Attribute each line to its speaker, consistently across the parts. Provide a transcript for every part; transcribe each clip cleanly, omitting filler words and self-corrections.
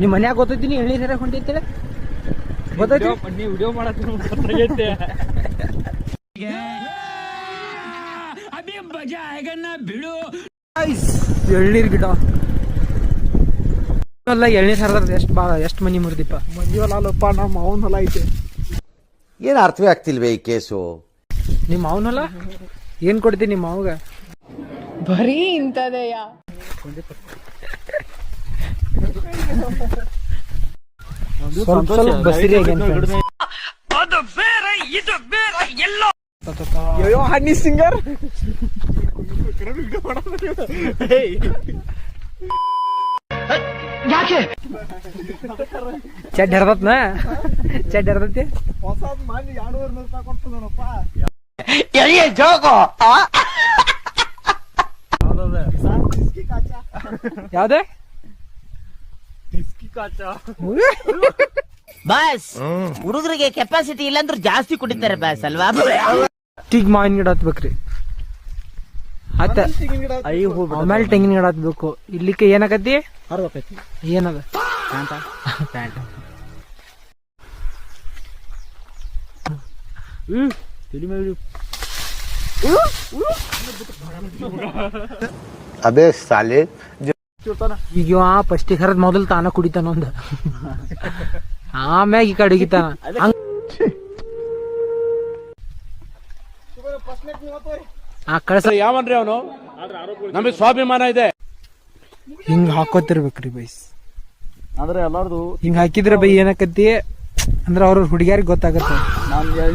Speaker 1: ನಿಮ್ಮ ಮನ್ಯಾಗ ಗೊತ್ತೈತಿ ಎಳ್ನೀರ್ ಹರಕ್ ಹೊಂಟೈತಿ ಗೊತ್ತೈತಿ
Speaker 2: ನೀವು ವಿಡಿಯೋ ಮಾಡತ್ತೆ
Speaker 1: ಎಳ್ನೀರ್ ಗಿಡ ಅಲ್ಲ ಎಳ್ನೀರ್ ಹರಿದ್ರ ಎಷ್ಟು ಮನಿ ಮುರಿದಿಪ್ಪ
Speaker 2: ಮಂದಿವಲ್ಲಪ್ಪ ನಮ್ಮ ಅವನ ಹೊಲ ಐತೆ
Speaker 3: ಏನು ಅರ್ಥವೇ ಆಗ್ತಿಲ್ವೇ ಈ ಕೇಸು
Speaker 1: ನಿಮ್ಮ ಮಾವನ ಹೊಲ ಏನ್ ಕೊಡ್ತೀನಿ ನಿಮ್ಮ ಮಾವಗ
Speaker 4: ಬರೀ ಇಂಥದೆಯ
Speaker 1: ಸ್ವಲ್ಪ ಸ್ವಲ್ಪ ಬಸಿರಿ
Speaker 2: ಅಯ್ಯೋ ಹನ್ನಿ ಸಿಂಗರ್
Speaker 1: ಚಡ್ ಹರ್ದತ್ನ ಚಡ್ ಹರ್ದತಿ
Speaker 2: ಹೊಸದ್ ಮಂದಿ 200 ರೂಪಾಯಿ ಕೊಡ್ತದನಪ್ಪ
Speaker 1: ಯಾವ್ದೇ
Speaker 5: ಬಾಸ್ ಹುಡುಗರಿಗೆ ಕೆಪಾಸಿಟಿ ಇಲ್ಲಾಂದ್ರೂ ಜಾಸ್ತಿ ಕುಡಿತಾರೆ ಬಾಸ್ ಅಲ್ವಾ
Speaker 1: ಟಿಗ್ ಮಾವಿನ ಗಿಡ ಹತ್ಬೇಕ್ರಿ ಆಯ್ತ ಆಮೇಲೆ ತೆಂಗಿನ ಗಿಡ ಹತ್ಬೇಕು ಇಲ್ಲಿಕ್ಕೆ ಏನಾಗತಿ ಏನದ
Speaker 3: ಅಬೇ ಸಾಲೆ
Speaker 1: ಈಗ ಇವ ಫಸ್ಟಿಗೆ ಹರದ್ ಮೊದಲು ತಾನ ಕುಡಿತಾನ ಒಂದ ಆಮ್ಯಾಗ ಈ ಕಡೆ ಹಿಗಿತಾನ ಆ ಕಳ್ಸ
Speaker 6: ಯಾವನ್ರಿ ಅವನು ನಮಗೆ ಸ್ವಾಭಿಮಾನ ಇದೆ
Speaker 1: ಹಿಂಗ್ ಹಾಕೋತಿರ್ಬೇಕ್ರಿ ಬೈಸ್
Speaker 2: ಅಂದ್ರೆ ಎಲ್ಲಾರ್ದು
Speaker 1: ಹಿಂಗ್ ಹಾಕಿದ್ರೆ ಬೈ ಏನಕತಿ ಅಂದ್ರ ಅವ್ರ ಹುಡುಗಿಯಾರಿಗೆ ಗೊತ್ತಾಗತ್ತ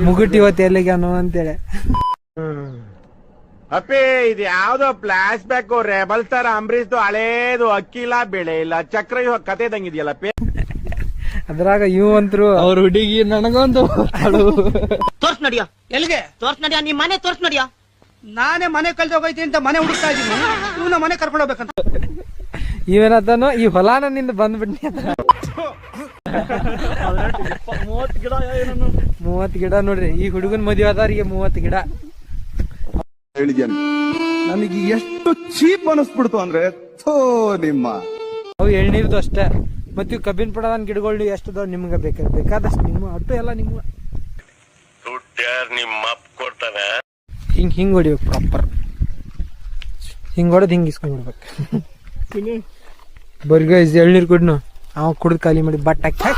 Speaker 1: ಮುಗುಟ್ ಇವತ್ತು ಎಲ್ಲಿಗಾನು ಅಂತೇಳಿ
Speaker 6: ಅಪ್ಪಿ ಇದು ಯಾವ್ದೋ ಫ್ಲಾಶ್ ಬ್ಯಾಕ್ ರೆಬಲ್ ಸ್ಟಾರ್ ಅಂಬರೀಶ್ದು ಹಳೇದು ಅಕ್ಕಿಲ್ಲ ಬೆಳೆ ಇಲ್ಲ ಚಕ್ರ ಕತೆ ಇದಂಗಿದೆಯಲ್ಲ
Speaker 1: ಅದ್ರಾಗ ಇವ್ ಅಂತರು
Speaker 2: ಅವ್ರ ಹುಡುಗಿ ನನಗೊಂದು
Speaker 5: ತೋರ್ಸ್ ನಡಿಯೋ
Speaker 4: ಎಲ್ಲಿಗೆ
Speaker 5: ತೋರ್ಸ್ ನಡಿಯೋ ನಿಮ್ ಮನೆ ತೋರ್ಸ್ ನಡಿಯೋ
Speaker 4: ನಾನೇ ಮನೆ ಕಳ್ದೋಗೈತಿ ಅಂತ ಮನೆ ಹುಡುಕ್ತಾ ಇದೀನಿ ಇವನ ಮನೆ ಕರ್ಕೊಂಡು ಹೋಗ್ಬೇಕಂತ
Speaker 1: ಇವೇನತಾನು ಈ ಹೊಲಾನ ನಿಂದ ಬಂದ್ಬಿಟ್ನಿ 30 ಗಿಡ ನೋಡ್ರಿ ಈ ಹುಡುಗನ್ ಮದ್ವೆ ಆದವ್ರಿಗೆ 30 ಗಿಡ
Speaker 7: ಹೇಳಿದ್ಯಾನೆ ನನಗೆ ಎಷ್ಟು ಚೀಪ್ ಅನಿಸ್ಬಿಡ್ತು ಅಂದ್ರೆ ಥೋ ನಿಮ್ಮ
Speaker 1: ಅವು ಎಳ್ನೀರ್ದು ಅಷ್ಟೇ ಮತ್ ಇವ್ ಕಬ್ಬಿನ ಪಡದನ್ ಗಿಡಗಳು ಎಷ್ಟದ ನಿಮ್ಗ ಬೇಕಾದಷ್ಟು ನಿಮ್ಮ ಅಟ್ಟು ಎಲ್ಲ ನಿಮ್ಮ ಹಿಂಗ್ ಹೊಡಿಬೇಕು ಪ್ರಾಪರ್ ಹಿಂಗ್ ಹೊಡೆದ್ ಹಿಂಗ್ ಇಸ್ಕೊಂಡ್ ಬಿಡ್ಬೇಕು ಬರ್ಗ ಎಳ್ನೀರ್ ಕುಡ್ನು ಅವ ಕುಡ್ದು ಖಾಲಿ ಮಾಡಿ ಬಟ್ ಹಾಕಿ